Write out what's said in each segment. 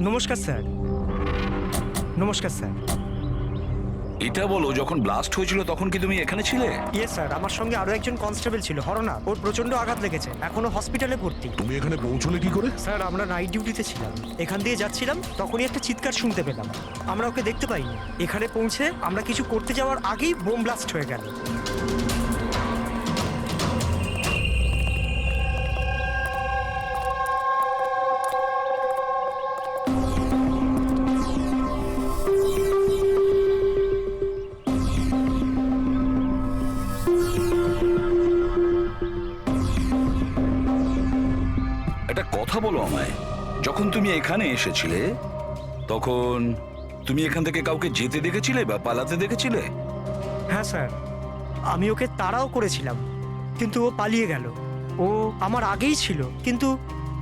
নমস্কার স্যার। নমস্কার স্যার। এটা বলো, যখন ব্লাস্ট হয়েছিল তখন কি তুমি এখানে ছিলে? ইয়েস স্যার, আমার সঙ্গে আরো একজন কনস্টেবল ছিল, হরনা। ওর প্রচন্ড আঘাত লেগেছে, এখনো হসপিটালে ভর্তি। তুমি এখানে পৌঁছলে কি করে? স্যার, আমরা নাইট ডিউটিতে ছিলাম, এখান দিয়ে যাচ্ছিলাম, তখনই একটা চিৎকার শুনতে পেলাম। আমরা ওকে দেখতে পাইনি। এখানে পৌঁছে আমরা কিছু করতে যাওয়ার আগেই বোম ব্লাস্ট হয়ে গেল। একটা কথা বলো আমায়, যখন তুমি এখানে এসেছিলে তখন তুমি এখান থেকে কাউকে যেতে দেখেছিলে বা পালাতে দেখেছিলে? হ্যাঁ স্যার, আমি ওকে তাড়াও করেছিলাম, কিন্তু ও পালিয়ে গেল। ও আমার আগেই ছিল, কিন্তু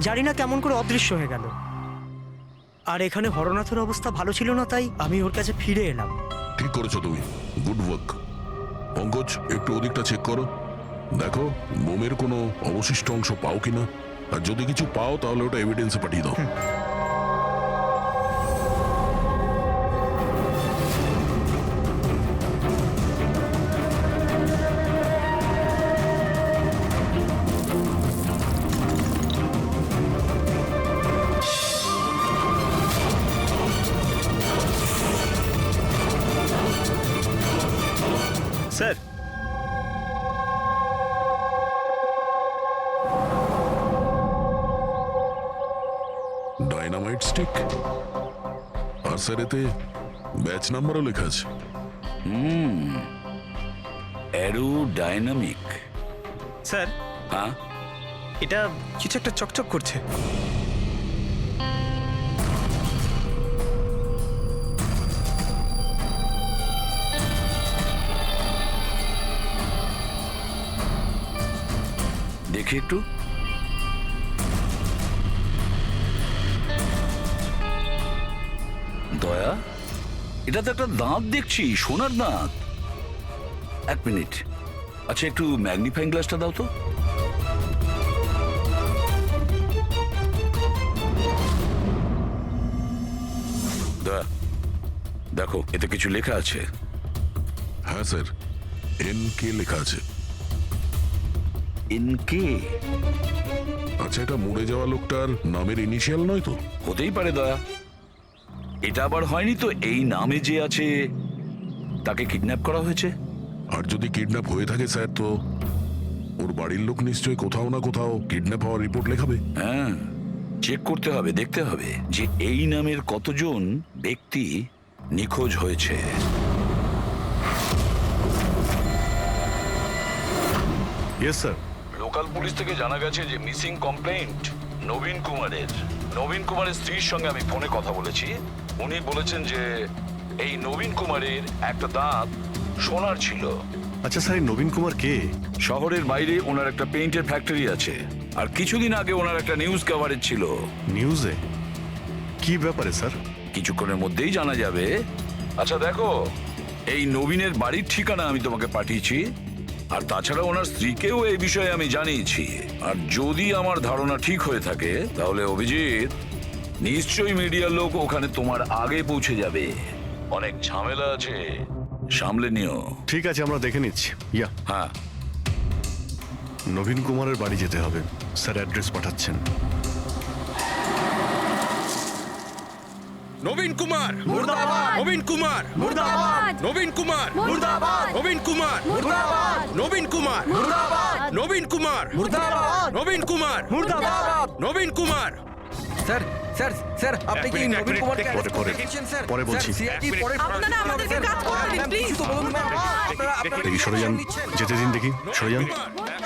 জানি না কেমন করে অদৃশ্য হয়ে গেল। আর এখানে হরনাথের অবস্থা ভালো ছিল না, তাই আমি ওর কাছে ফিরে এলাম। ঠিক করেছো তুমি, গুড ওয়ার্ক। পঙ্কজ, একটু ওদিকটা চেক করো, দেখো বোমের কোনো অবশিষ্ট অংশ পাও কিনা, আর যদি কিছু পাও তাহলে ওটা এভিডেন্সে পাঠিয়ে দাও। স্যার, ডাইনামাইট স্টিক, আর স্যার এতে ব্যাচ নাম্বারও লেখা আছে। Arrow dynamic. স্যার, হ্যাঁ, এটা কিছু একটা চকচক করছে। দেখি একটু। দয়া, এটা তো একটা দাঁত দেখছি, সোনার দাঁত। এক মিনিট, আচ্ছা একটু ম্যাগনিফাইং গ্লাসটা দাও তো। দয়া, দেখো এতে কিছু লেখা আছে। হ্যাঁ স্যার, NK লেখা আছে। এনকে? আচ্ছা, এটা মরে যাওয়া লোকটার নামের ইনিশিয়াল নয় তো? হতেই পারে দয়া। এটা আবার হয়নি তো এই নামে যে আছে তাকে কিডন্যাপ করা হয়েছে? আর যদি কিডন্যাপ হয়ে থাকে স্যার, তো ওর বাড়ির লোক নিশ্চয়ই কোথাও না কোথাও কিডন্যাপ হওয়ার রিপোর্ট লেখাবে। হ্যাঁ, চেক করতে হবে, দেখতে হবে যে এই নামের কতজন ব্যক্তি নিখোঁজ হয়েছে। Yes sir. লোকাল পুলিশ থেকে জানা গেছে যে মিসিং কমপ্লেইন্ট নবীন কুমারের। নবীন কুমারের স্ত্রীর সঙ্গে আমি ফোনে কথা বলেছি। উনি বলেছেন যে এই নবীন কুমারের একটা দাঁত সোনার ছিল। আচ্ছা স্যার, নবীন কুমার কে? শহরের বাইরে ওনার একটা পেইন্টের ফ্যাক্টরি আছে, আর কিছুদিন আগে ওনার একটা নিউজ কভারেজ ছিল। নিউজে? কি ব্যাপারে স্যার? কিছুক্ষণের মধ্যেই জানা যাবে। আচ্ছা দেখো, এই নবীনের বাড়ির ঠিকানা আমি তোমাকে পাঠিয়েছি, আর তাছাড়া ওনার স্ত্রীকেও এই বিষয়ে আমি জানিয়েছি। আর যদি আমার ধারণা ঠিক হয়ে থাকে তাহলে অভিজিৎ, নিশ্চয়ই মিডিয়ার লোক ওখানে তোমার আগে পৌঁছে যাবে। অনেক ঝামেলা আছে, সামলে নিও। ঠিক আছে, আমরা দেখে নিচ্ছি। ইয়া, হ্যাঁ, নবীন কুমারের বাড়ি যেতে হবে। স্যার অ্যাড্রেস পাঠাচ্ছেন। নবীন কুমার মুর্দাবাদ! নবীন কুমার মুর্দাবাদ! নবীন কুমার মুর্দাবাদ! নবীন কুমার মুর্দাবাদ! নবীন কুমার মুর্দাবাদ! নবীন কুমার মুর্দাবাদ! নবীন কুমার মুর্দাবাদ! নবীন কুমার স্যার স্যার স্যার, আপনি কি নবীন কুমারকে পরে, arrest পরে। করতে গেছেন, স্যার? পরে বলছি। স্যার, CID পরে আপনারা আমাদেরকে কাজ করতে দিন, প্লিজ। কিছু বলুন, ম্যাম। আপনারা দেখি সরে যান, নিচ্ছেন। যেতে দিন দেখি। সরে যান,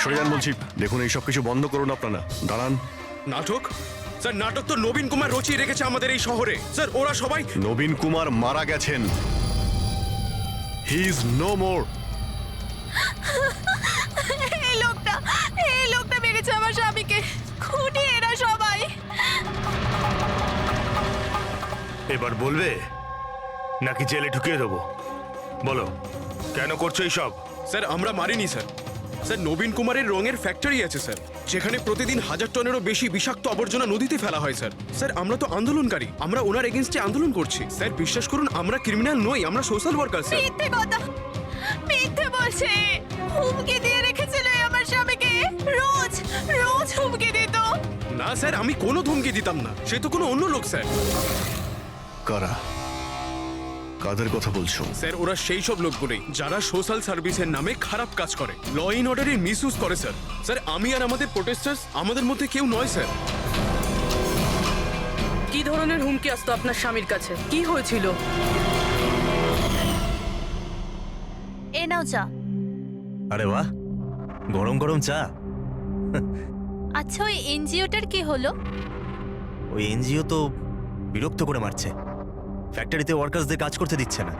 সরে যান বলছি। দেখুন, এইসব কিছু বন্ধ করুন আপনারা। দাঁড়ান। নাটক? স্যার, নাটক তো নবীন কুমার রচিয়ে রেখেছে আমাদের এই শহরে। স্যার, ওরা সবাই নবীন কুমার মারা গেছেন। He is no more. এই লোকটা মেরেছে আমার স্বামীকে। খুনি এরা সবাই। এবার বলবে নাকি জেলে ঢুকিয়ে দেবো? বলো, কেন করছো এইসব? স্যার, আমরা মারিনি স্যার। স্যার, নবীন কুমারের রঙের ফ্যাক্টরি আছে স্যার। যেখানে প্রতিদিন 1000 টনেরও বেশি বিষাক্ত আবর্জনা নদীতে ফেলা হয় স্যার। স্যার আমরা তো আন্দোলনকারী, আমরা ওনার এগেইনস্টে আন্দোলন করছি স্যার। বিশ্বাস করুন আমরা ক্রিমিনাল নই, আমরা সোশ্যাল ওয়ার্কার স্যার। মিথ্যে কথা, মিথ্যে বলছে। হুমকি দিয়ে রেখেছিল এই আমার স্বামীকে, রোজ রোজ হুমকি দিত। না স্যার, আমি কোনো ধমকি দিতাম না, সে তো কোনো অন্য লোক স্যার। কারা? কাদের কথা বলছো? স্যার ওরা সেই সব লোকগুলোই যারা সোশ্যাল সার্ভিসের নামে খারাপ কাজ করে, ল ইন অর্ডারের মিসইউজ করে স্যার। স্যার আমি আর আমাদের প্রোটেস্টার্স আমাদের মধ্যে কেউ নয় স্যার। কি ধরনের হুমকি আসতো আপনার স্বামীর কাছে? কি হয়েছিল? এ নাও চা। আরে বাহ, গরম গরম চা। আচ্ছা ওই এনজিওটার কি হলো? ওই এনজিও তো বিরক্ত করে মারছে, ফ্যাক্টরিতে ওয়ার্কার্সদের কাজ করতে দিচ্ছে না।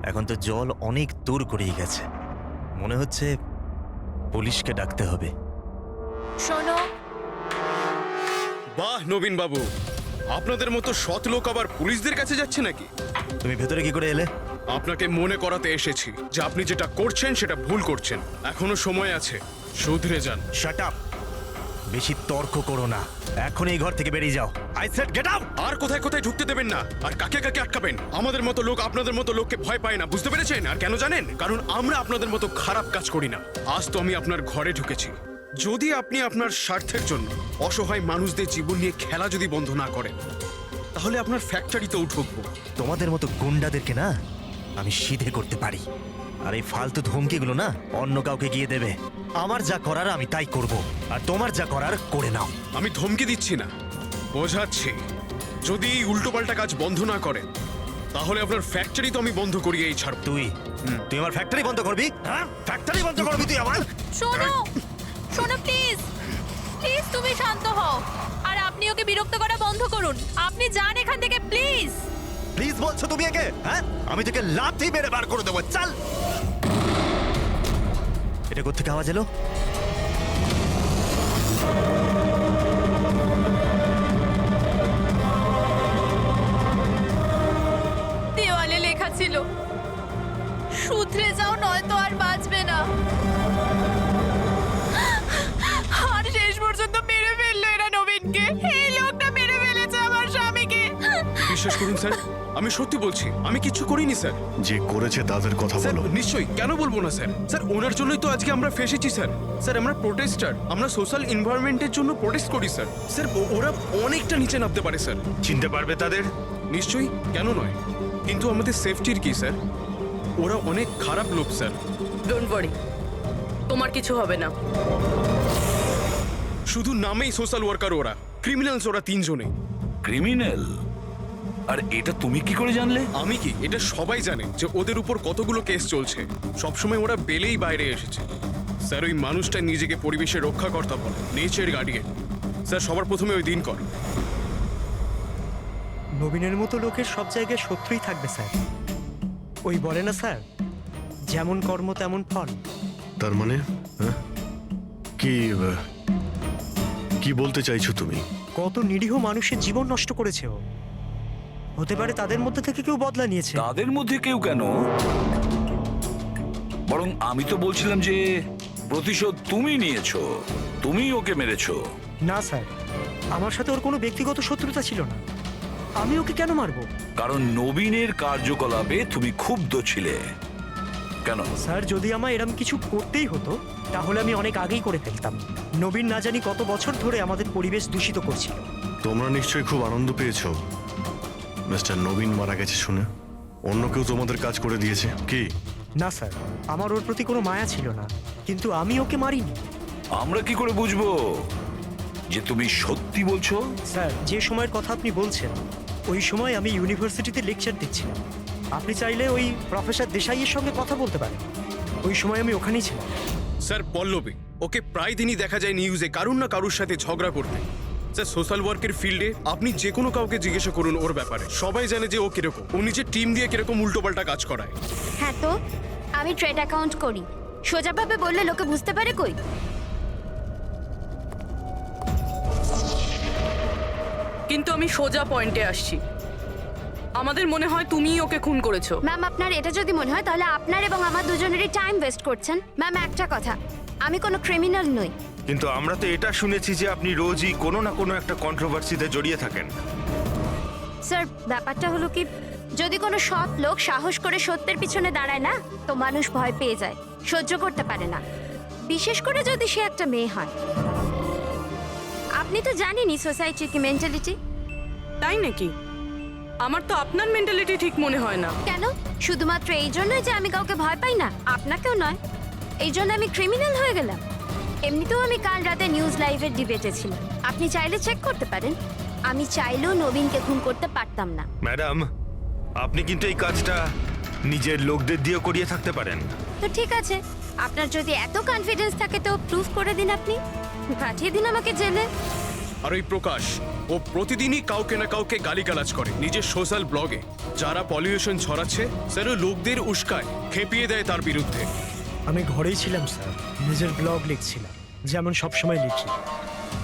এখন তো জল অনেক দূর গড়িয়ে গেছে, মনে হচ্ছে পুলিশকে ডাকতে হবে। শোনো, বাহ নবীন বাবু, আপনাদের মতো সৎ লোক আবার পুলিশদের কাছে যাচ্ছে নাকি? তুমি ভেতরে কি করে এলে? আপনাকে মনে করাতে এসেছি যে আপনি যেটা করছেন সেটা ভুল করছেন। এখনো সময় আছে, শুধরে যান। শাট আপ, বেশি তর্ক করো না, এখন এই ঘর থেকে বেরিয়ে যাও। I said get out. আর কোথায় কোথায় ঢুকতে দেবেন না, আর কাকে কাকে আটকাবেন। আমাদের মতো লোক আপনাদের মতো লোককে ভয় পায় না, বুঝতে পেরেছেন? আর কেন জানেন? কারণ আমরা আপনাদের মতো খারাপ কাজ করি না। আজ তো আমি আপনার ঘরে ঢুকেছি। যদি আপনি আপনার স্বার্থের জন্য অসহায় মানুষদের জীবন নিয়ে খেলা যদি বন্ধ না করেন, তাহলে আপনার ফ্যাক্টরিতেও ঢুকবো। তোমাদের মতো গুন্ডাদেরকে না আমি সিধে করতে পারি, আর এই ফালতু ধমকিগুলো না অন্য কাউকে গিয়ে দেবে। আমার যা করার আমি তাই করব, আর তোমার যা করার করে নাও। আমি ধমকি দিচ্ছি না, বোঝাচ্ছি। যদি এই উল্টোপাল্টা কাজ বন্ধ না করেন, তাহলে আপনার ফ্যাক্টরি তো আমি বন্ধ করিয়েই ছাড়ব। তুই আমার ফ্যাক্টরি বন্ধ করবি? হ্যাঁ, ফ্যাক্টরি বন্ধ করবি তুই আমার? শোনো, শোনো প্লিজ, প্লিজ তুমি শান্ত হও। আর আপনি ওকে বিরক্ত করা বন্ধ করুন। আপনি যান এখান থেকে প্লিজ। প্লিজ বলছো তুমি একে? হ্যাঁ, আমি তোকে লাথি মেরে বার করে দেবো। চল। এটা কোত্থেকে আওয়াজ এলো? দেওয়ালে লেখা ছিল, শুধরে যাও নয়তো আর বাঁচবে না। আর শেষ পর্যন্ত মেরে ফেললো এরা নবীনকে। এই লোকটা মেরে ফেলেছে আমার স্বামীকে। বিশ্বাস করুন স্যার, আমি সত্যি বলছি, আমি কিছু করিনি স্যার। যে করেছে তাদের কথা স্যার বলো। নিশ্চয়ই, কেন বলবো না স্যার। স্যার ওনার জন্যই তো আজকে আমরা ফেসেছি স্যার। স্যার আমরা প্রোটেস্টার, আমরা সোশ্যাল এনভায়রনমেন্টের জন্য প্রোটেস্ট করি স্যার। স্যার ওরা অনেকটা নিচে নামতে পারে স্যার। চিনতে পারবে তাদের? নিশ্চয়ই, কেন নয়, কিন্তু আমাদের সেফটির কি স্যার? ওরা অনেক খারাপ লোক স্যার। ডোন্ট ওয়ারি, তোমার কিছু হবে না। শুধু নামেই সোশ্যাল ওয়ার্কার ওরা, ক্রিমিনালস ওরা তিনজনেই। ক্রিমিনাল? আর এটা তুমি কি করে জানলে? আমি কি, এটা সবাই জানে যে ওদের উপর কতগুলো কেস চলছে। সবসময় ওরা বেলেই বাইরে এসেছে স্যার। ওই মানুষটা নিজেকে পরিবেশের রক্ষাকর্তা বলে, নেচার গার্ডিয়ান। স্যার সবার প্রথমে ওই দিন কর। নবীনের মতো লোকের সব জায়গায় শত্রুই থাকবে স্যার। ওই বলে না স্যার, যেমন কর্ম তেমন ফল। তার মানে হ্যাঁ? কি বলতে চাইছো তুমি? কত নিরীহ মানুষের জীবন নষ্ট করেছে ও। হতে পারে তাদের মধ্যে থেকে কেউ বদলা নিয়েছে। তাদের মধ্যে কেউ কেন, বরং আমি তো বলছিলাম যে প্রতিশোধ তুমি নিয়েছো, তুমি ওকে মেরেছো। না স্যার, আমার সাথে ওর কোনো ব্যক্তিগত শত্রুতা ছিল না। আমি ওকে কেন মারবো? কারণ নবীনের কার্যকলাপে তুমি ক্ষুব্ধ ছিলে। কেন? স্যার যদি আমায় এরম কিছু করতেই হতো তাহলে আমি অনেক আগেই করে ফেলতাম। নবীন না জানি কত বছর ধরে আমাদের পরিবেশ দূষিত করছিল। তোমরা নিশ্চয়ই খুব আনন্দ পেয়েছো মিস্টার নবীন মারা গেছে শুনে। অন্য কেউ তোমাদের কাজ করে দিয়েছে কি? না স্যার, আমার ওর প্রতি কোনো মায়া ছিল না, কিন্তু আমি ওকে মারিনি। আমরা কি করে বুঝবো যে তুমি সত্যি বলছো? স্যার যে সময়ের কথা আপনি বলছেন, ওই সময় আমি ইউনিভার্সিটিতে লেকচার দিচ্ছিলাম। আপনি চাইলে ওই প্রফেসর দেশাইয়ের সঙ্গে কথা বলতে পারেন। ওই সময় আমি ওখানেই ছিলাম। স্যার পল্লবী, ওকে প্রায় দিনই দেখা যায় নিউজে কারুর না কারুর সাথে ঝগড়া করতে। স্যার সোশ্যাল ওয়ার্কের ফিল্ডে আপনি যে কোনো কাউকে জিজ্ঞাসা করুন ওর ব্যাপারে, সবাই জানে যে ও কিরকম, ও নিজের টিম দিয়ে কিরকম উল্টোপাল্টা কাজ করায়। হ্যাঁ তো আমি ট্রেড অ্যাকাউন্ট করি, সোজাভাবে বললে লোকে বুঝতে পারে কই। কিন্তু আমি সোজা পয়েন্টে আসছি। আমাদের মনে হয় তুমিই ওকে খুন করেছো। ম্যাম আপনার এটা যদি মনে হয় তাহলে আপনার এবং আমার দুজনেরই টাইম ওয়েস্ট করছেন। ম্যাম একটা কথা, আমি কোনো ক্রিমিনাল নই। কিন্তু আমরা তো এটা শুনেছি যে আপনি রোজই কোনো না কোনো একটা কন্ট্রোভার্সিতে জড়িয়ে থাকেন। স্যার ব্যাপারটা হলো কি, যদি কোনো সৎ লোক সাহস করে সত্যের পিছনে দাঁড়ায় না, তো মানুষ ভয় পেয়ে যায়, সহ্য করতে পারে না, বিশেষ করে যদি সে একটা মেয়ে হয়। আপনি তো জানেনই সোসাইটির কি মেন্টালিটি। তাই নাকি? আমার তো আপনার মেন্টালিটি ঠিক মনে হয় না। কেন? শুধুমাত্র এই জন্যই যে আমি কাউকে ভয় পাই না? আপনাকেও নয়। এই জন্য আমি ক্রিমিনাল হয়ে গেলাম? এমনিতেও আমি কাল রাতে নিউজ লাইভের ডিবেটে ছিলাম, আপনি চাইলে চেক করতে পারেন। আমি চাইলেও নবীনকে খুন করতে পারতাম না। ম্যাডাম, আপনি কিন্তু এই কাজটা নিজের লোকদের দিয়েও করিয়ে থাকতে পারেন। তো ঠিক আছে, আপনার যদি এত কনফিডেন্স থাকে তো প্রুফ করে দিন, আপনি পাঠিয়ে দিন আমাকে জেলে। আর ওই প্রকাশ, ও প্রতিদিনই কাউকে না কাউকে গালিগালাজ করে নিজের সোশ্যাল ব্লগে। যারা পলিউশন ছড়াচ্ছে স্যার ও লোকদের উস্কায়, খেপিয়ে দেয় তার বিরুদ্ধে। আমি ঘরেই ছিলাম স্যার, নিজের ব্লগ লিখছিলাম, যেমন সবসময় লিখি।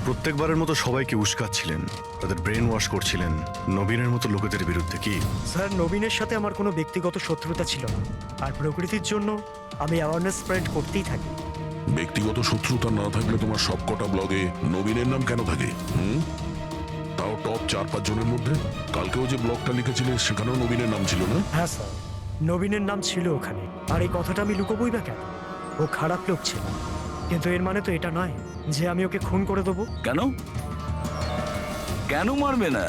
প্রত্যেকবারের মতো সবাইকে উস্কাচ্ছিলেন, তাদের ব্রেন ওয়াশ করছিলেন নবীনের মতো লোকেদের বিরুদ্ধে। কি স্যার, নবীনের সাথে আমার কোনো ব্যক্তিগত শত্রুতা ছিল না, আর প্রকৃতির জন্য আমি অ্যাওয়ারনেস স্প্রেড করতেই থাকি। ব্যক্তিগত শত্রুতা না থাকলে তোমার সবকটা ব্লগে নবীনের নাম কেন থাকে? তাও টপ 4-5 জনের মধ্যে। কালকেও যে ব্লগটা লিখেছিলে সেখানেও নবীনের নাম ছিল না? হ্যাঁ স্যার, নবীনের নাম ছিল ওখানে। আর এই কথাটা আমি লুকোবই বা কেন? ও খারাপ লোক ছিল, কিন্তু এর মানে তো এটা নয় যে আমি ওকে খুন করে দেবো। কেন? কেন মারবে না?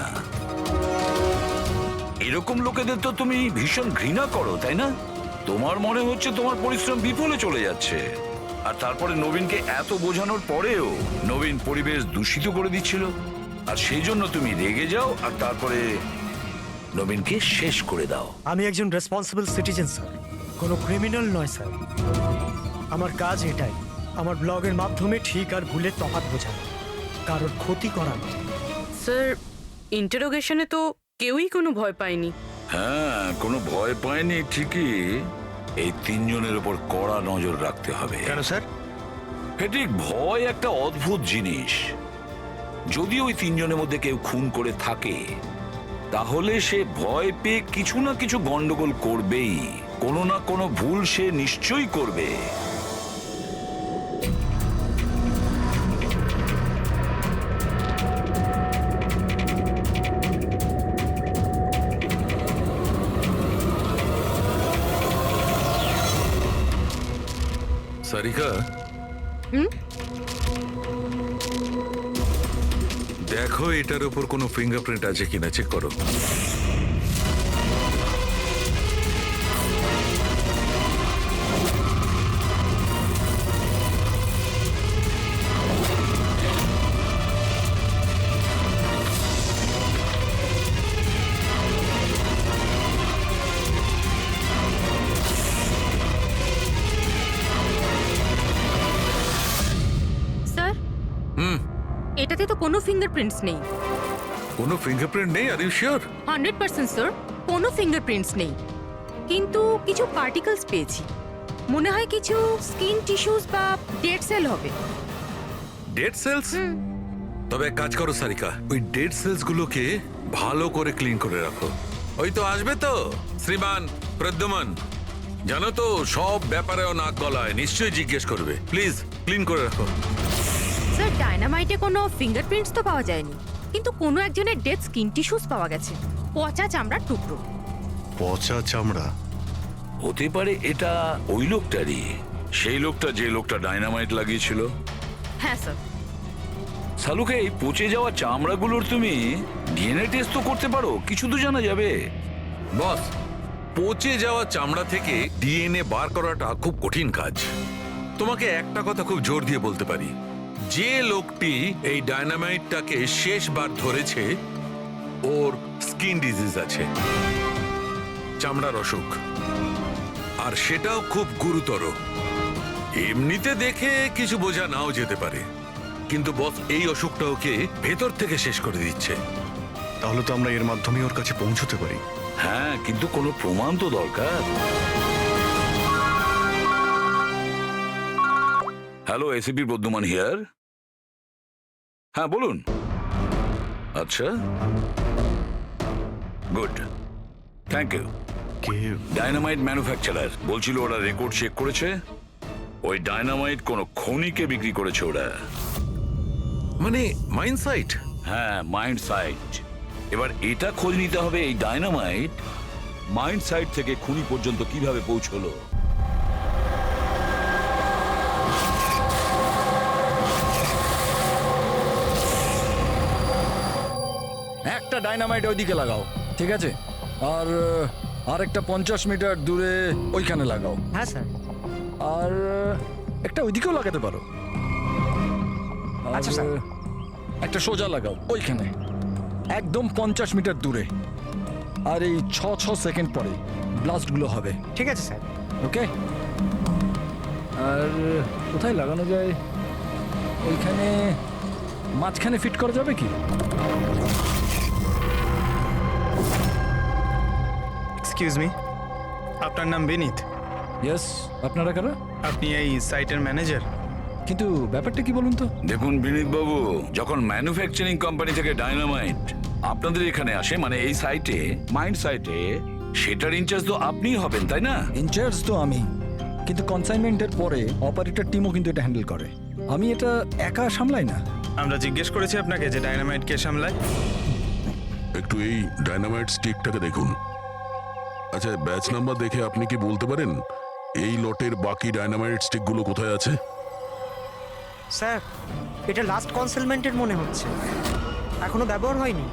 এরকম লোকেদের তো তুমি ভীষণ ঘৃণা করো, তাই না? তোমার মনে হচ্ছে তোমার পরিশ্রম বিফলে চলে যাচ্ছে, আর তারপরে নবীনকে এত বোঝানোর পরেও নবীন পরিবেশ দূষিত করে দিচ্ছিল, আর সেই জন্য তুমি রেগে যাও আর তারপরে নবীনকে শেষ করে দাও। আমি একজন রেসপন্সিবল সিটিজেন স্যার, কোনো ক্রিমিনাল নয় স্যার। আমার কাজ এটাই, আমার ব্লগের মাধ্যমে ঠিক আর ভুলের তফাৎ বোঝানো, কারোর ক্ষতি করা নয়। স্যার, ইন্টারোগেশনে তো কেউই কোনো ভয় পায়নি। হ্যাঁ, কোনো ভয় পায়নি ঠিকই, এই 3 জনের উপর কড়া নজর রাখতে হবে। কেন স্যার? ঠিক, ভয় একটা অদ্ভুত জিনিস। যদি ওই 3 জনের মধ্যে কেউ খুন করে থাকে, তাহলে সে ভয় পেয়ে কিছু না কিছু গন্ডগোল করবেই, কোনো না কোনো ভুল সে নিশ্চয়ই করবে। সারিকা, দেখো এটার উপর কোনো ফিঙ্গারপ্রিন্ট আছে কিনা, চেক করো। স্যার, এটাতে তো কোনো ফিঙ্গারপ্রিন্টস নেই। কোনো ফিঙ্গারপ্রিন্ট নেই? Are you sure? 100% স্যার, কোনো ফিঙ্গারপ্রিন্টস নেই, কিন্তু কিছু পার্টিকেলস পেয়েছি। মনে হয় কিছু স্কিন টিস্যুস বা ডেড সেল হবে। Dead sales? তবে এক কাজ করো সারিকা, ওই ডেড সেলস গুলোকে ভালো করে ক্লিন করে রাখো। ওই তো আসবে তো শ্রীমান প্রদ্যুমন, জানো তো সব ব্যাপারেও নাক গলায়, নিশ্চয়ই জিজ্ঞেস করবে। প্লিজ ক্লিন করে রাখো। স্যার, ডায়নামাইটে কোনো ফিঙ্গারপ্রিন্টস তো পাওয়া যায়নি, কিন্তু কোনো একজনের ডেড স্কিন টিস্যুস পাওয়া গেছে, পচা চামড়ার টুকরো। পচা চামড়া? হতে পারে এটা ওই লোকটারই, সেই লোকটা যে লোকটা ডায়নামাইট লাগিয়েছিল। হ্যাঁ স্যার। সালুকে, এই পচে যাওয়া চামড়াগুলোর তুমি ডিএনএ টেস্ট তো করতে পারো, কিছু তো জানা যাবে। বস, পচে যাওয়া চামড়া থেকে ডিএনএ বার করাটা খুব কঠিন কাজ। তোমাকে একটা কথা খুব জোর দিয়ে বলতে পারি, যে লোকটি এই ডায়নামাইটটাকে শেষবার ধরেছে ওর স্কিন ডিজিজ আছে, চামড়ার অসুখ, আর সেটাও খুব গুরুতর। এমনিতে দেখে কিছু বোঝা নাও যেতে পারে, কিন্তু বস এই অসুখটা ওকে ভেতর থেকে শেষ করে দিচ্ছে। তাহলে তো আমরা এর মাধ্যমে ওর কাছে পৌঁছতে পারি। হ্যাঁ, কিন্তু কোনো প্রমাণ তো দরকার। Hello, ACP Bardhaman here. হ্যাঁ বলুন। আচ্ছা, good, thank you. Dynamite manufacturer বলছিল ওরা রেকর্ড চেক করেছে, ওই ডায়নামাইট কোনো খনিকে বিক্রি করেছে ওরা। মানে মাইন্ড সাইট? হ্যাঁ, মাইন্ড সাইট। এবার এটা খোঁজ নিতে হবে এই ডায়নামাইট মাইন্ড সাইট থেকে খুনি পর্যন্ত কিভাবে পৌঁছলো। একটা ডাইনামাইট ওইদিকে লাগাও, ঠিক আছে? আর আরেকটা 50 মিটার দূরে ওইখানে লাগাও। হ্যাঁ স্যার। আর একটা ওইদিকেও লাগাতে পারো। আচ্ছা, স্যার। একটা সোজা লাগাও ওইখানে, একদম 50 মিটার দূরে। আর এই 6 সেকেন্ড পরে ব্লাস্টগুলো হবে। ঠিক আছে স্যার। ওকে। আর কোথায় লাগানো যায়? ওইখানে মাঝখানে ফিট করা যাবে কি? এক্সকিউজ মি, আপনার নাম বিনীত? ইয়েস। আপনারা কারা? আপনি এই সাইটের ম্যানেজার? কিন্তু ব্যাপারটা কি বলুন তো? দেখুন বিনীত বাবু, যখন ম্যানুফ্যাকচারিং কোম্পানি থেকে ডায়নামাইট আপনাদের এখানে আসে, মানে এই সাইটে, মাইন্ড সাইটে, সেটার ইনচার্জ তো আপনিই হবেন, তাই না? ইনচার্জ তো আমি, কিন্তু কনসাইনমেন্টের পরে অপারেটর টিমও কিন্তু এটা হ্যান্ডেল করে। আমি এটা একা সামলাই না। আমরা জিজ্ঞেস করেছি আপনাকে যে ডায়নামাইট কে সামলায়। একটু এই ডায়নামাইট স্টিকটাকে দেখুন। আচ্ছা, ব্যাচ নাম্বার দেখে আপনি কি বলতে পারেন এই লটের বাকি ডায়নামাইট স্টিকগুলো কোথায় আছে? স্যার, এটা লাস্ট কনসেলমেন্টের মনে হচ্ছে, এখনো ব্যবহার হয়নি,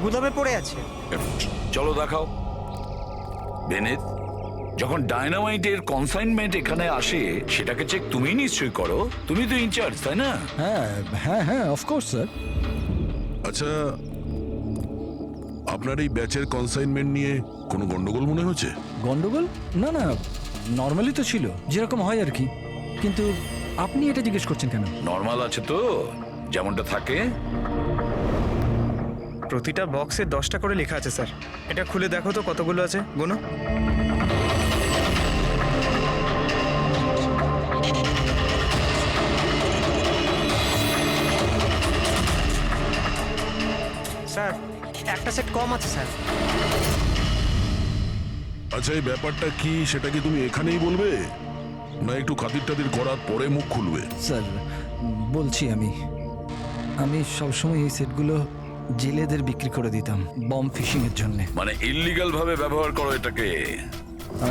গুদামে পড়ে আছে। চলো দেখাও। বিনীত, যখন ডায়নামাইটের কনসাইনমেন্ট এখানে আসে, সেটাকে চেক তুমি নিশ্চয়ই করো, তুমি তো ইনচার্জ, তাই না? হ্যাঁ হ্যাঁ হ্যাঁ, অফকোর্স স্যার। আচ্ছা, আপনার এই ব্যাচের কনসাইনমেন্ট নিয়ে কোনো গন্ডগোল মনে হচ্ছে? গন্ডগোল? না না, নর্মালি তো ছিল, যেরকম হয় আর কি। কিন্তু আপনি এটা জিজ্ঞেস করছেন কেন? নর্মাল আছে তো, যেমনটা থাকে। প্রতিটা বক্সে 10টা করে লেখা আছে স্যার। এটা খুলে দেখো তো কতগুলো আছে, গোনো। স্যার, একটা সেট কম আছে স্যার। আচ্ছা, এই ব্যাপারটা কি সেটা কি তুমি এখানেই বলবে, না একটু খাতির টাতির করার পরে মুখ খুলবে? স্যার বলছি, আমি সবসময় এই সেটগুলো জেলেদের বিক্রি করে দিতাম বম ফিশিং এর জন্য। মানে ইল্লিগাল ভাবে ব্যবহার করো এটাকে।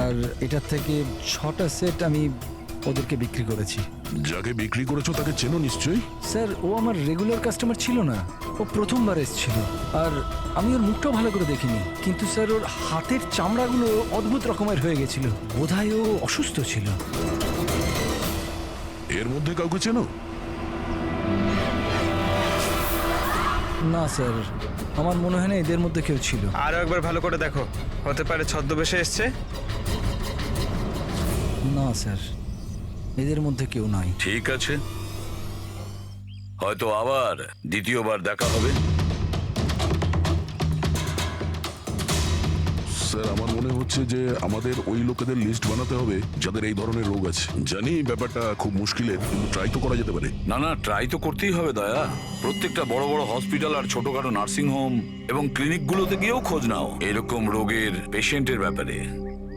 আর এটার থেকে 6টা সেট আমি ওদেরকে বিক্রি করেছি। যাকে বিক্রি করেছো তাকে চেনো নিশ্চয়ই? স্যার, ও আমার রেগুলার কাস্টমার ছিল না, ও প্রথমবার এসেছিল। আর আমি ওর মুখটাও ভালো করে দেখিনি, কিন্তু স্যার ওর হাতের চামড়াগুলো অদ্ভুত রকমের হয়ে গেছিল, বোধহয় ও অসুস্থ ছিল। এর মধ্যে কাউকে চেনো? না স্যার, আমার মনে হয় না এদের মধ্যে কেউ ছিল। আরো একবার ভালো করে দেখো, হতে পারে ছদ্মবেশে এসছে। না স্যার, এদের মধ্যে কেউ নাই। ঠিক আছে, হয়তো আবার দ্বিতীয়বার দেখা হবে। স্যার, আমার মনে হচ্ছে যে আমাদের ওই লোকেদের লিস্ট বানাতে হবে যাদের এই ধরনের রোগ আছে। জানি ব্যাপারটা খুব মুশকিলের, কিন্তু ট্রাই তো করা যেতে পারে। না না, ট্রাই তো করতেই হবে দয়া। প্রত্যেকটা বড় বড় হসপিটাল আর ছোটখাটো নার্সিং হোম এবং ক্লিনিকগুলোতে গিয়েও খোঁজ নাও এরকম রোগের পেশেন্টের ব্যাপারে।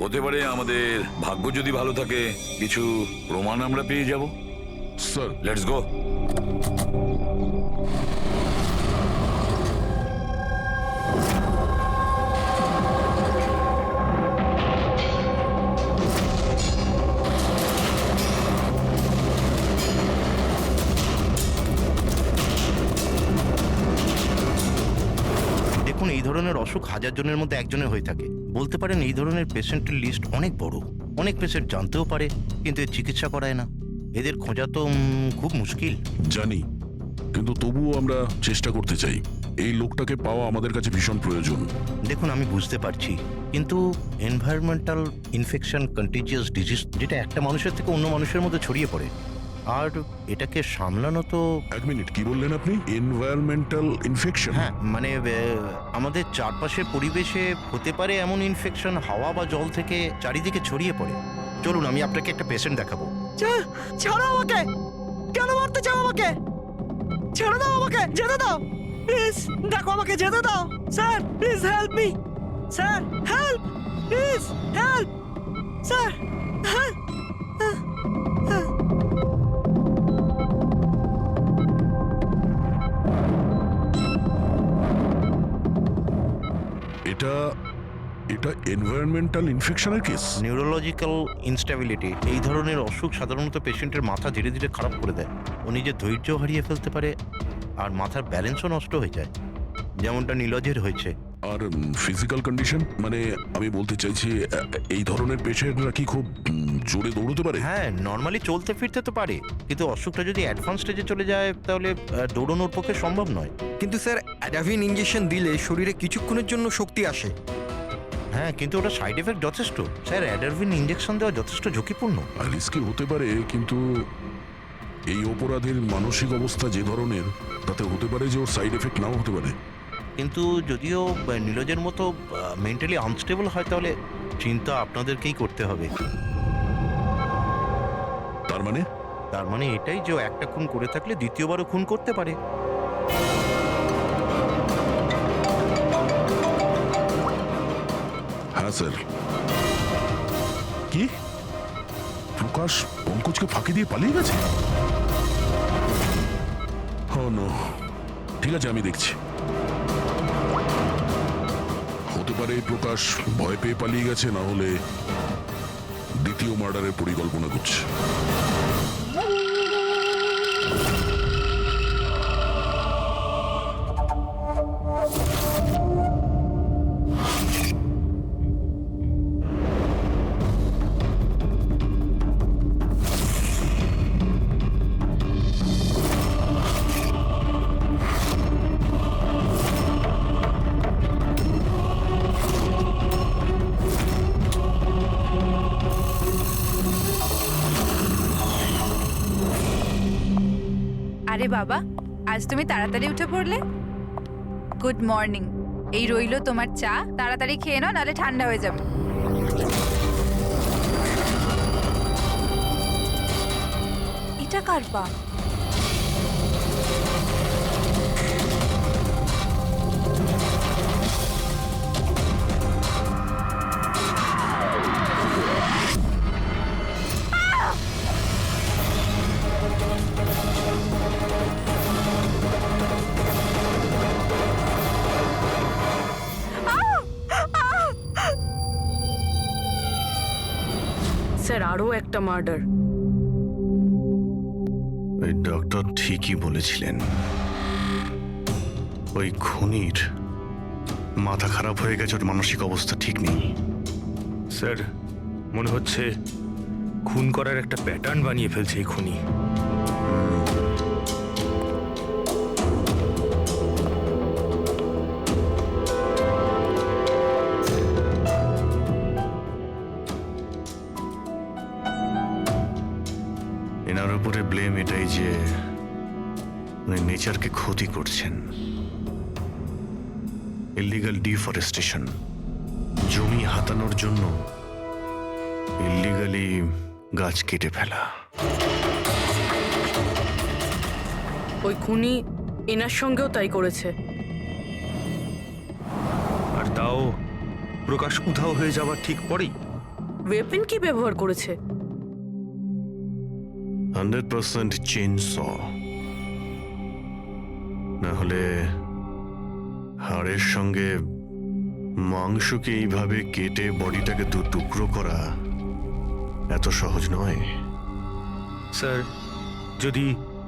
হতে পারে আমাদের ভাগ্য যদি ভালো থাকে, কিছু প্রমাণ আমরা পেয়ে যাব। Sir, let's go. দেখুন, এই ধরনের অসুখ 1000 জনের মধ্যে একজনের হয়ে থাকে। বলতে পারেন এই ধরনের পেশেন্টের লিস্ট অনেক বড়। অনেক পেশেন্ট জানতেও পারে, কিন্তু এর চিকিৎসা করায় না। এদের খোঁজা তো খুব মুশকিল। জানি, কিন্তু তবুও আমরা চেষ্টা করতে চাই। এই লোকটাকে পাওয়া আমাদের কাছে ভীষণ প্রয়োজন। দেখুন, আমি বুঝতে পারছি, কিন্তু এনভায়রনমেন্টাল ইনফেকশন কন্টিজিয়াস ডিজিজ, যেটা একটা মানুষের থেকে অন্য মানুষের মধ্যে ছড়িয়ে পড়ে, আর এটাকে সামলানো তো। এক মিনিট, কি বললেন আপনি? Environmental infection? হ্যাঁ, মানে আমাদের চারপাশের পরিবেশে হতে পারে এমন ইনফেকশন হাওয়া বা জল থেকে চারিদিকে ছড়িয়ে পড়ে। চলুন, আমি আপনাকে একটা পেশেন্ট দেখাবো। ছাড়ো আমাকে! কেন মারতে চাও আমাকে? ছেড়ে দাও আমাকে, যেতে দাও প্লিজ। দেখো, আমাকে যেতে দাও sir, please help me sir, help, please help sir, help. এটা এটা এনভায়রনমেন্টাল ইনফেকশনের কেস। নিউরোলজিক্যাল ইনস্টেবিলিটি এই ধরনের অসুখ সাধারণত পেশেন্টের মাথা ধীরে ধীরে খারাপ করে দেয়। ও নিজের ধৈর্য হারিয়ে ফেলতে পারে আর মাথার ব্যালেন্সও নষ্ট হয়ে যায়, যেমনটা নীলজের হয়েছে। আর ফিজিক্যাল কন্ডিশন, মানে আমি বলতে চাইছি এই ধরনের পেশেন্টরা কি খুব জোরে দৌড়তে পারে? হ্যাঁ, নর্মালি চলতে ফিরতে তো পারে, কিন্তু অসুখটা যদি অ্যাডভান্স স্টেজে চলে যায় তাহলে দৌড়ানোর পক্ষে সম্ভব নয়। কিন্তু স্যার অ্যাডাভিন ইঞ্জেকশন দিলে শরীরে কিছুক্ষণের জন্য শক্তি আসে। হ্যাঁ, কিন্তু ওটা সাইড এফেক্ট যথেষ্ট। স্যার, অ্যাডারভিন ইঞ্জেকশন দেওয়া যথেষ্ট ঝুঁকিপূর্ণ। রিস্কি হতে পারে, কিন্তু এই অপরাধের মানসিক অবস্থা যে ধরনের, তাতে হতে পারে যে ওর সাইড এফেক্ট নাও হতে পারে। কিন্তু যদিও নীলজের মতো মেন্টালি আনস্টেবল হয়, তাহলে চিন্তা আপনাদেরকেই করতে হবে। তার মানে এটাই যে একটা খুন করে থাকলে দ্বিতীয়বারও খুন করতে পারে। হ্যাঁ স্যার। কি প্রকাশ পঙ্কজকে ফাঁকি দিয়ে পালিয়ে গেছে? ও নো, ঠিক আছে, আমি দেখছি। হতে পারে প্রকাশ ভয় পেয়ে পালিয়ে গেছে, না হলে দ্বিতীয় মার্ডারের পরিকল্পনা করছে। আরে বাবা, আজ তুমি তাড়াতাড়ি উঠে পড়লে। Good morning. এই রইলো তোমার চা, তাড়াতাড়ি খেয়ে নাও, নাহলে ঠান্ডা হয়ে যাবে। এটা কার পা? স্যার, আরও একটা মার্ডার। ওই ডক্টর ঠিকই বলেছিলেন, ওই খুনির মাথা খারাপ হয়ে গেছে, ওর মানসিক অবস্থা ঠিক নেই। স্যার, মনে হচ্ছে খুন করার একটা প্যাটার্ন বানিয়ে ফেলছে এই খুনি। এনার উপরে ব্লেম এটাই যে উনি নেচারকে ক্ষতি করছেন। ইল্লিগাল ডিফরেস্টেশন, জমি হাতানোর জন্য ইল্লিগালি গাছ কেটে ফেলা। ওই খুনি এনার সঙ্গেও তাই করেছে। আর তাও প্রকাশ উধাও হয়ে যাওয়ার ঠিক পরেই। ওয়েপেন কি ব্যবহার করেছে? 100% চেইন স, না হলে হাড়ের সঙ্গে মাংসকে এইভাবে কেটে বডিটাকে দু টুকরো করা এত সহজ নয়। স্যার, যদি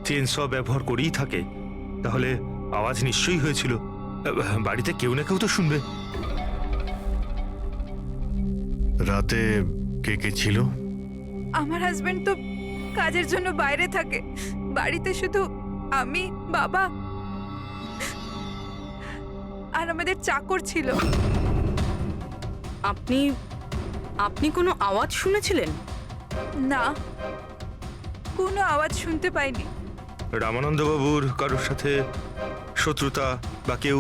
চেন স ব্যবহার করেই থাকে তাহলে আওয়াজ নিশ্চয়ই হয়েছিল। বাড়িতে কেউ না কেউ তো শুনবে। রাতে কে কে ছিল? আমার হাজবেন্ড তো কাজের জন্য বাইরে থাকে, বাড়িতে শুধু আমি, বাবা আর আমাদের চাকর ছিল। আপনি আপনি কোনো আওয়াজ শুনেছিলেন? না, কোনো আওয়াজ শুনতে পাইনি। রামানন্দবাবুর কারোর সাথে শত্রুতা বা কেউ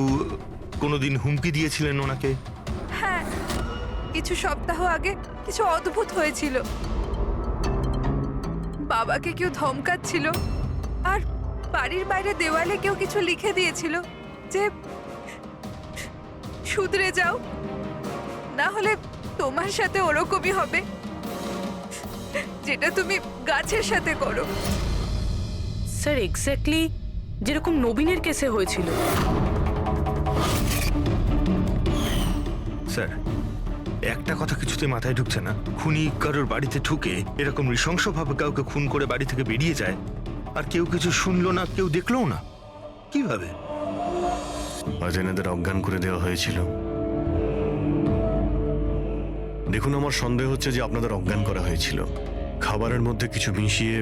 কোনোদিন হুমকি দিয়েছিলেন ওনাকে? হ্যাঁ, কিছু সপ্তাহ আগে কিছু অদ্ভুত হয়েছিল। বাবাকে কেউ ধমকাচ্ছিল, আর বাড়ির বাইরে দেওয়ালে কেউ কিছু লিখে দিয়েছিল যে শুধরে যাও, না হলে তোমার সাথে ওরকমই হবে যেটা তুমি গাছের সাথে করো। স্যার, এক্স্যাক্টলি যেরকম নবীনের কেসে হয়েছিল। স্যার একটা কথা কিছুতে মাথায় ঢুকছে না, খুনি কারোর বাড়িতে ঢুকে এরকম নৃশংসভাবে কাউকে খুন করে বাড়ি থেকে বেরিয়ে যায়, আর কেউ কিছু শুনলো না, কেউ দেখলোও না। কিভাবে? অজয়নাদের অজ্ঞান করে দেওয়া হয়েছিল। দেখুন, আমার সন্দেহ হচ্ছে যে আপনাদের অজ্ঞান করা হয়েছিল খাবারের মধ্যে কিছু মিশিয়ে,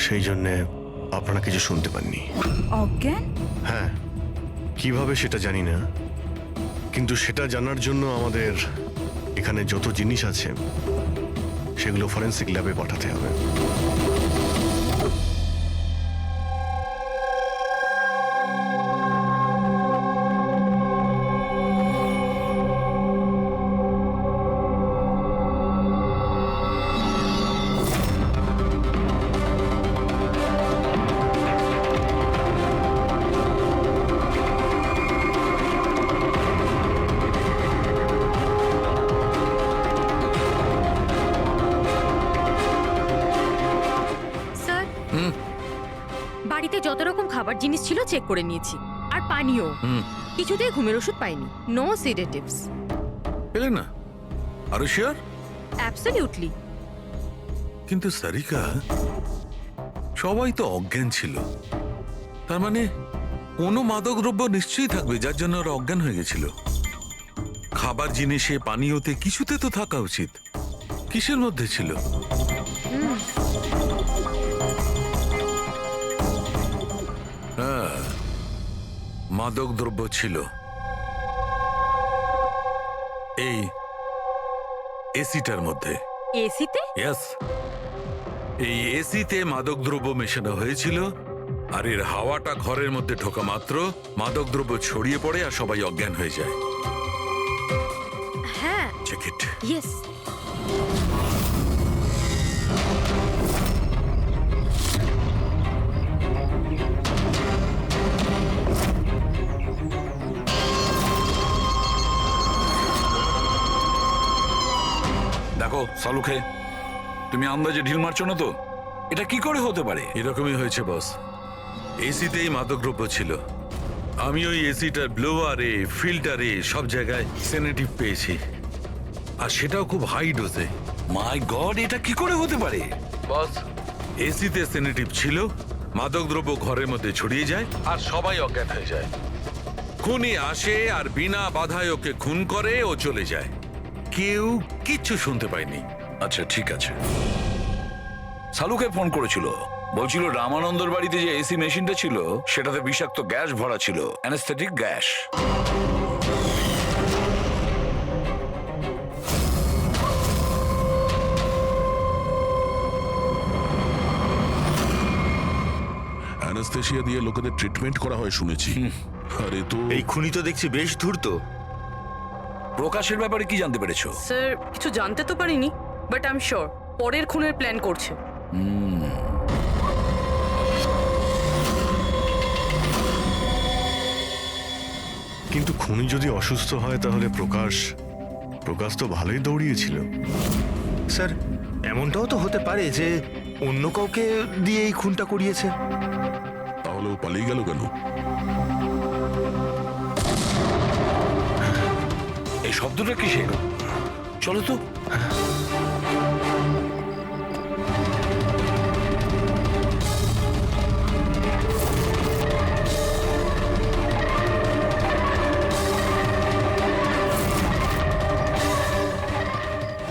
সেই জন্যে আপনারা কিছু শুনতে পাননি। অজ্ঞান? হ্যাঁ, কিভাবে সেটা জানি না, কিন্তু সেটা জানার জন্য আমাদের এখানে যত জিনিস আছে সেগুলো ফরেন্সিক ল্যাবে পাঠাতে হবে। স্যার, বাড়িতে যত রকম খাবার জিনিস ছিল চেক করে নিয়েছি, আর পানিও। কিছুতেই ঘুমের ওষুধ পাইনি। No sedatives. পেলে না? আরো শিওর? অ্যাবসলিউটলি। কিন্তু সারিকা, সবাই তো অজ্ঞান ছিল, তার মানে কোনো মাদক দ্রব্য নিশ্চয়ই থাকবে যার জন্য ওরা অজ্ঞান হয়ে গেছিল। খাবার জিনিসে, পানীয়তে, কিছুতে তো থাকা উচিত। কিসের মধ্যে ছিল? হ্যাঁ, মাদক দ্রব্য ছিল। এই এসিটার মধ্যে। এসিতে? ইয়েস, এই এসিতে মাদকদ্রব্য মেশানো হয়েছিল, আর এর হাওয়াটা ঘরের মধ্যে ঢোকা মাত্র মাদকদ্রব্য ছড়িয়ে পড়ে আর সবাই অজ্ঞান হয়ে যায়। হ্যাঁ। Check it. ইয়েস। দেখো সালুখে, তুমি আন্দাজে ঢিল মারছো না তো? এটা কি করে হতে পারে? এরকমই হয়েছে বস। এসিতেই মাদকদ্রব্য ছিল। আমি ওই এসিটার ব্লোয়ারে, ফিল্টারে, সব জায়গায় সেনেটিভ পেয়েছি, আর সেটাও খুব হাই ডোজে। মাই গড, এটা কি করে হতে পারে? বস, এসিতে সেনেটিভ ছিল, মাদকদ্রব্য ঘরের মধ্যে ছড়িয়ে যায় আর সবাই অজ্ঞান হয়ে যায়। খুনি আসে আর বিনা বাধায় ওকে খুন করে, ও চলে যায়। কেউ কিচ্ছু শুনতে পায়নি। আচ্ছা ঠিক আছে। সালুকে ফোন করেছিল, বলছিল রামানন্দর বাড়িতে যে এসি মেশিনটা ছিল সেটাতে বিষাক্ত গ্যাস ভরা ছিল, অ্যানেস্থেটিক গ্যাস। অ্যানাস্থেশিয়া দিয়ে লোকেদের ট্রিটমেন্ট করা হয় শুনেছি। আরে তো এই খুনি তো দেখছি বেশ ধূর্ত। প্রকাশের ব্যাপারে কি জানতে পেরেছো? স্যার, কিছু জানতে তো পারিনি, বাট আই এম শিওর পরের খুনের প্ল্যান করছে। কিন্তু খুনি যদি অসুস্থ হয় তাহলে প্রকাশ তো ভালোই দৌড়িয়েছিল। স্যার, এমনটাও তো হতে পারে যে অন্য কাউকে দিয়ে এই খুনটা করিয়েছে। তাহলে ও পালিয়ে গেল কেন? এই শব্দটা কিসের? চলো তো।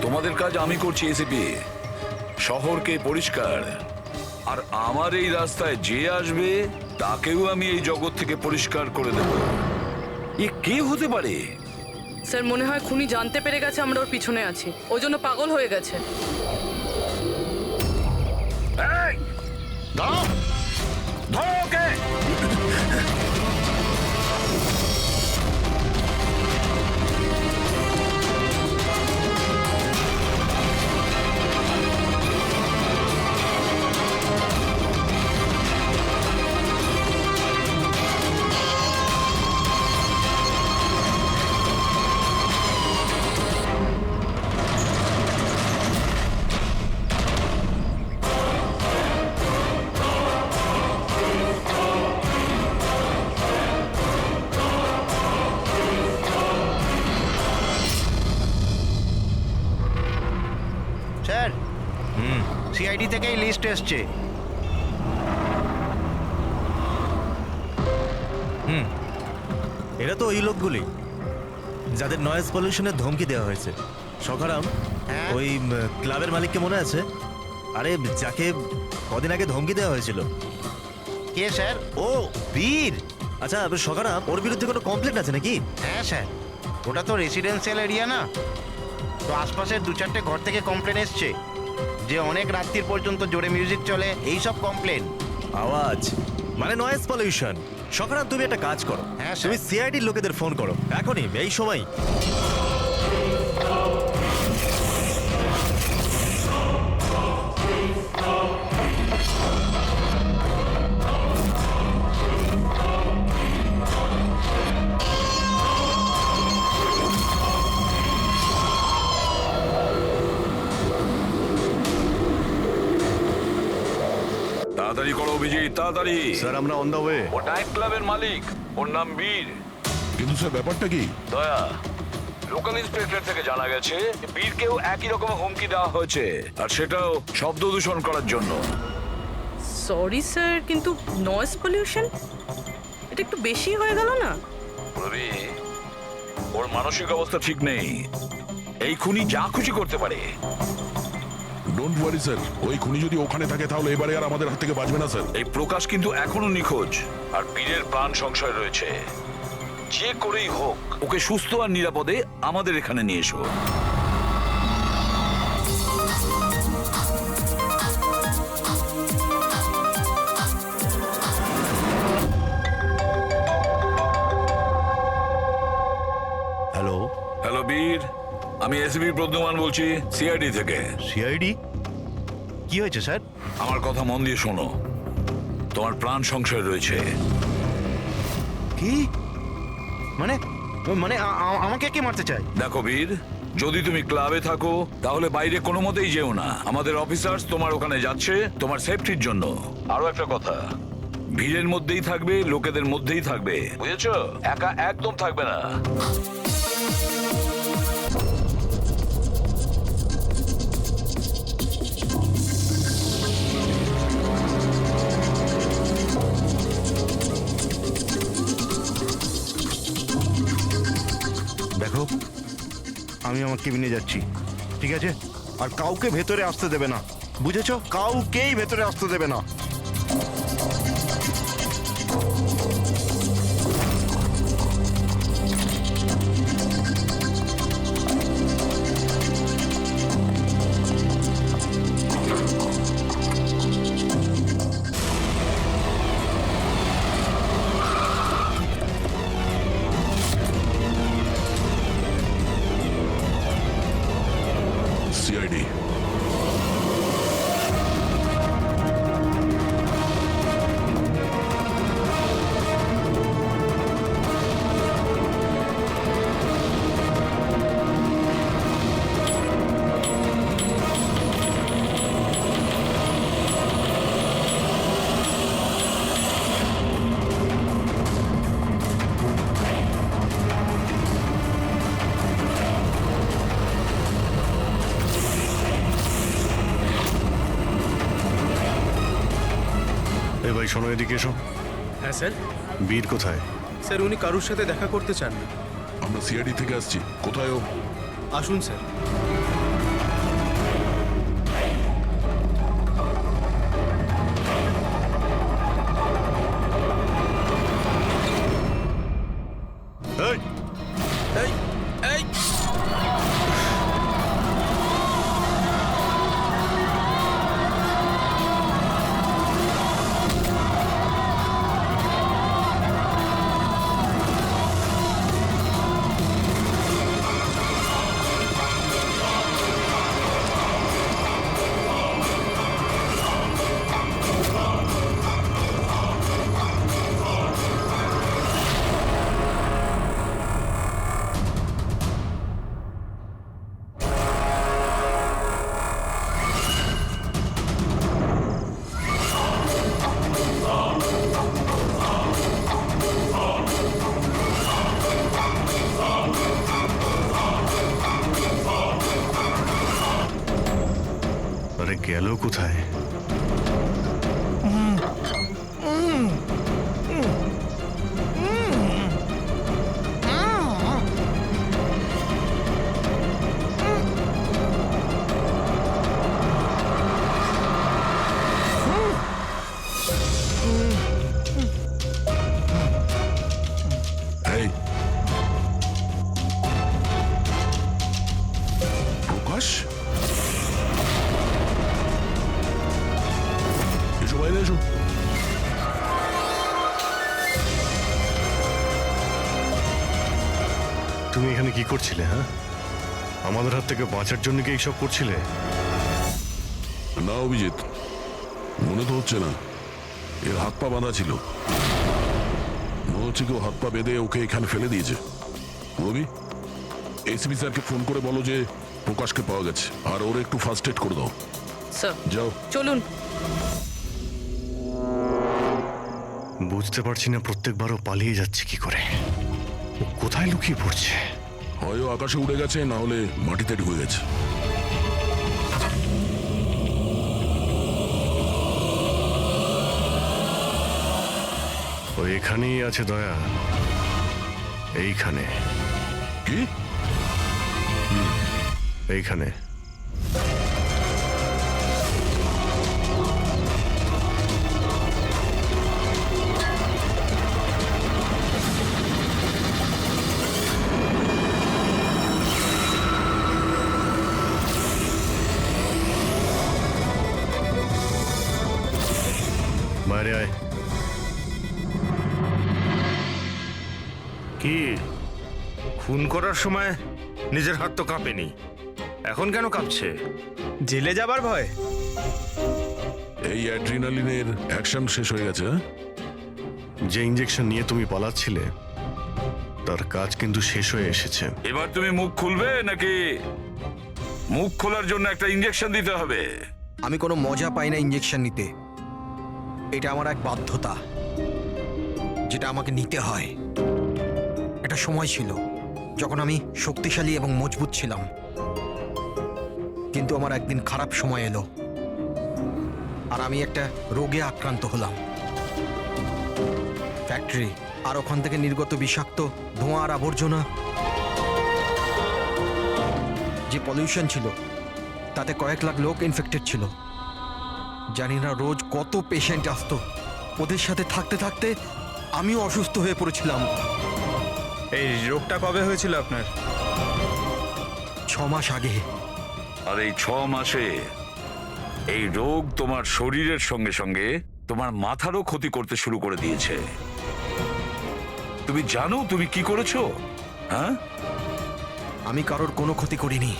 তোমাদের কাজ আমি করছি এসিপি, শহরকে পরিষ্কার, আর আমার এই রাস্তায় যে আসবে তাকেও আমি এই জগৎ থেকে পরিষ্কার করে দেব। এ কে হতে পারে? স্যার, মনে হয় খুনি জানতে পেরে গেছে আমরা ওর পিছনে আছি, ওই জন্য পাগল হয়ে গেছে। এই, দাঁড়াও, ধরো ওকে। সিআইডি থেকেই লিস্ট এসছে। এরা তো ওই লোকগুলি যাদের নয়েজ পলিউশনের ধমকি দেওয়া হয়েছে। সখারাম, ওই ক্লাবের মালিককে মনে আছে? আরে যাকে কদিন আগে ধমকি দেওয়া হয়েছিল। কে স্যার? ও বীর। আচ্ছা সখারাম, ওর বিরুদ্ধে কোনো কমপ্লেন আছে নাকি? হ্যাঁ স্যার, ওটা তো রেসিডেন্সিয়াল এরিয়া না, তো আশপাশের 2-4টে ঘর থেকে কমপ্লেন এসছে যে অনেক রাত্রির পর্যন্ত জোরে মিউজিক চলে, এই সব কমপ্লেন। আওয়াজ মানে নয়েজ পলিউশন। সখারাম, তুমি একটা কাজ করো, হ্যাঁ তুমি সিআইডির লোকেদের ফোন করো এখনই, এই সময়। তাড়াতাড়ি করো অভিজিৎ, তাড়াতাড়ি। স্যার আমরা অন দা ওয়ে। ও নাইট ক্লাবের মালিক, ওর নাম বীর। কিন্তু স্যার ব্যাপারটা কি? দয়া, লোকাল ইন্সপেক্টর থেকে জানা গেছে বীরকেও একই রকম হুমকি দেওয়া হয়েছে, আর সেটাও শব্দ দূষণ করার জন্য। সরি স্যার, কিন্তু নয়েজ পলিউশন এটা একটু বেশি হয়ে গেল না? রবি, ওর মানসিক অবস্থা ঠিক নেই, এই খুনি যা খুশি করতে পারে। ডোন্ট ওয়ারি স্যার, ওই খুনি যদি ওখানে থাকে তাহলে এবারে আর আমাদের হাত থেকে বাঁচবে না স্যার। এই প্রকাশ কিন্তু এখনো নিখোঁজ, আর বীরের প্রাণ সংশয় রয়েছে। যে করেই হোক ওকে সুস্থ আর নিরাপদে আমাদের এখানে নিয়ে এসো। হ্যালো। হ্যালো বীর, আমি এসবি প্রদ্যুমান বলছি, সিআইডি থেকে। সিআইডি? কি হয়েছে স্যার? আমার কথা মন দিয়ে শোনো, তোমার প্রাণ সংশয় রয়েছে। কি মানে? মানে আমাকে কে মারতে চায়? দেখো বীর, যদি তুমি ক্লাবে থাকো তাহলে বাইরে কোনো মতেই যেও না। আমাদের অফিসার্স তোমার ওখানে যাচ্ছে তোমার সেফটির জন্য। আরো একটা কথা, ভিড়ের মধ্যেই থাকবে, লোকেদের মধ্যেই থাকবে, বুঝেছো? একা একদম থাকবে না। দেখো, আমি আমার কেবিনে যাচ্ছি, ঠিক আছে? আর কাউকে ভেতরে আসতে দেবে না, বুঝেছো? কাউকেই ভেতরে আসতে দেবে না। সিআইডি। এই ভাই শোনো, এদিকে এসো। হ্যাঁ স্যার। বীর কোথায়? স্যার উনি কারুর সাথে দেখা করতে চান না। আমরা সিআইডি থেকে আসছি। কোথায় ও? আসুন স্যার। এই এই এই গেল কোথায়? এই প্রকাশ, এসো বাইরে এসো। তুমি এখানে কি করছিলে? হ্যাঁ, আমাদের হাত থেকে বাঁচার জন্য কি এইসব করছিলে? না অভিজিৎ, মনে তো হচ্ছে না। এর হাত পা বাঁধা ছিল, মনে হচ্ছে কেউ হাত পা বেঁধে ওকে এখানে ফেলে দিয়েছে। রবি, এসপি স্যারকে ফোন করে বলো যে প্রকাশকে পাওয়া গেছে, আর ওর একটু ফার্স্ট এড করে দাও। স্যার যাও। চলুন। বুঝতে পারছি না প্রত্যেকবারও পালিয়ে যাচ্ছে কি করে। ও কোথায় লুকিয়ে পড়ছে? হয় ও আকাশে উড়ে গেছে, না হলে মাটিতে ঢুকে গেছে। ও এখানেই আছে দয়া, এইখানে। কি? এইখানে। বাইরে আয়। কি খুন করার সময় নিজের হাত তো কাঁপেনি, এখন কেন কাঁপছে? জেলে যাবার ভয়? এই অ্যাড্রিনালিনের অ্যাকশন শেষ হয়ে গেছে। হ্যাঁ? যে ইঞ্জেকশন নিয়ে তুমি পালাচ্ছিলে তার কাজ কিন্তু শেষ হয়ে এসেছে। এবার তুমি মুখ খুলবে নাকি মুখ খোলার জন্য একটা ইঞ্জেকশন দিতে হবে? আমি কোনো মজা পাই না ইঞ্জেকশন নিতে। এটা আমার এক বাধ্যতা, যেটা আমাকে নিতে হয়। একটা সময় ছিল যখন আমি শক্তিশালী এবং মজবুত ছিলাম, কিন্তু আমার একদিন খারাপ সময় এলো আর আমি একটা রোগে আক্রান্ত হলাম। ফ্যাক্টরি আর ওখান থেকে নির্গত বিষাক্ত ধোঁয়া আর আবর্জনা, যে পলিউশন ছিল তাতে কয়েক লাখ লোক ইনফেক্টেড ছিল। জানি না রোজ কত পেশেন্ট আসতো। ওদের সাথে থাকতে থাকতে আমিও অসুস্থ হয়ে পড়েছিলাম। এই রোগটা কবে হয়েছিল আপনার? 6 মাস আগে। আর এই 6 মাসে এই রোগ তোমার শরীরের সঙ্গে সঙ্গে তোমার মাথারও ক্ষতি করতে শুরু করে দিয়েছে। তুমি জানো তুমি কি করেছো? হ্যাঁ, আমি কারোর কোনো ক্ষতি করিনি,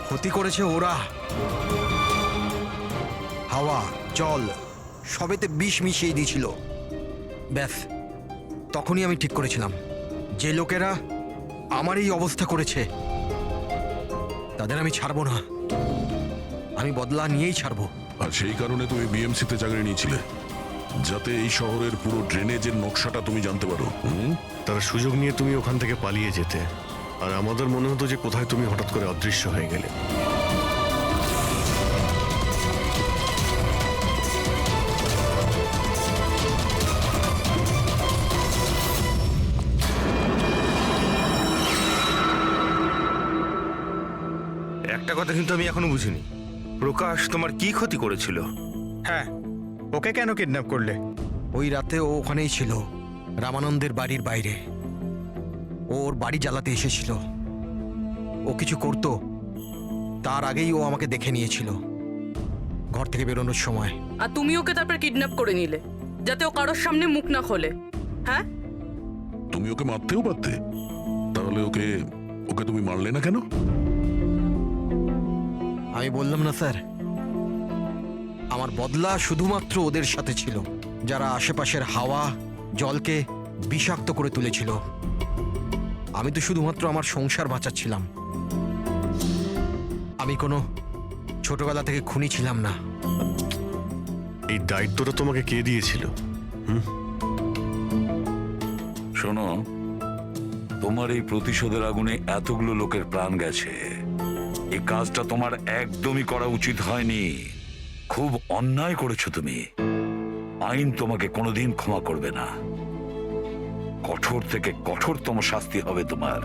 ক্ষতি করেছে ওরা। হাওয়া, জল সবেতে বিষ মিশিয়ে দিয়েছিল। ব্যাস, তখনই আমি ঠিক করেছিলাম যে লোকেরা আমার এই অবস্থা করেছে তাদের আমি ছাড়বো না। আমি বদলা নিয়েই ছাড়বো। আর সেই কারণে তুমি বিএমসিতে চাকরি নিয়েছিলে, যাতে এই শহরের পুরো ড্রেনেজের নকশাটা তুমি জানতে পারো। তার সুযোগ নিয়ে তুমি ওখান থেকে পালিয়ে যেতে, আর আমাদের মনে হতো যে কোথায় তুমি হঠাৎ করে অদৃশ্য হয়ে গেলে। একটা কথা কিন্তু আমি এখনো বুঝিনি, প্রকাশ তোমার কি ক্ষতি করেছিল? হ্যাঁ, ওকে কেন কিডন্যাপ করলে? ওই রাতে ও ওখানেই ছিল, রামানন্দের বাড়ির বাইরে। ওর বাড়ি জ্বালাতে এসেছিল। ও কিছু করতো তার আগেই ও আমাকে দেখে নিয়েছিল ঘর থেকে বেরোনোর সময়। আর তুমি ওকে তারপর কিডন্যাপ করে নিলে যাতে ও কারোর সামনে মুখ না খোলে। হ্যাঁ, তুমি ওকে মারতেও পারতে, তাহলে ওকে ওকে তুমি মারলে না কেন? আমি বললাম না স্যার, আমার বদলা শুধুমাত্র ওদের সাথে ছিল, যারা আশেপাশের হাওয়া জলকে বিষাক্ত করে তুলেছিল। আমি তো শুধুমাত্র আমার সংসার বাঁচাচ্ছিলাম। আমি কোনো ছোটবেলা থেকে খুনি ছিলাম না। এই দায়িত্বটা তোমাকে কে দিয়েছিল? শোনো, তোমার এই প্রতিশোধের আগুনে এতগুলো লোকের প্রাণ গেছে, এই কাজটা তোমার একদমই করা উচিত হয়নি। খুব অন্যায় করেছো তুমি। আইন তোমাকে কোনোদিন ক্ষমা করবে না। কঠোর থেকে কঠোরতম শাস্তি হবে তোমার।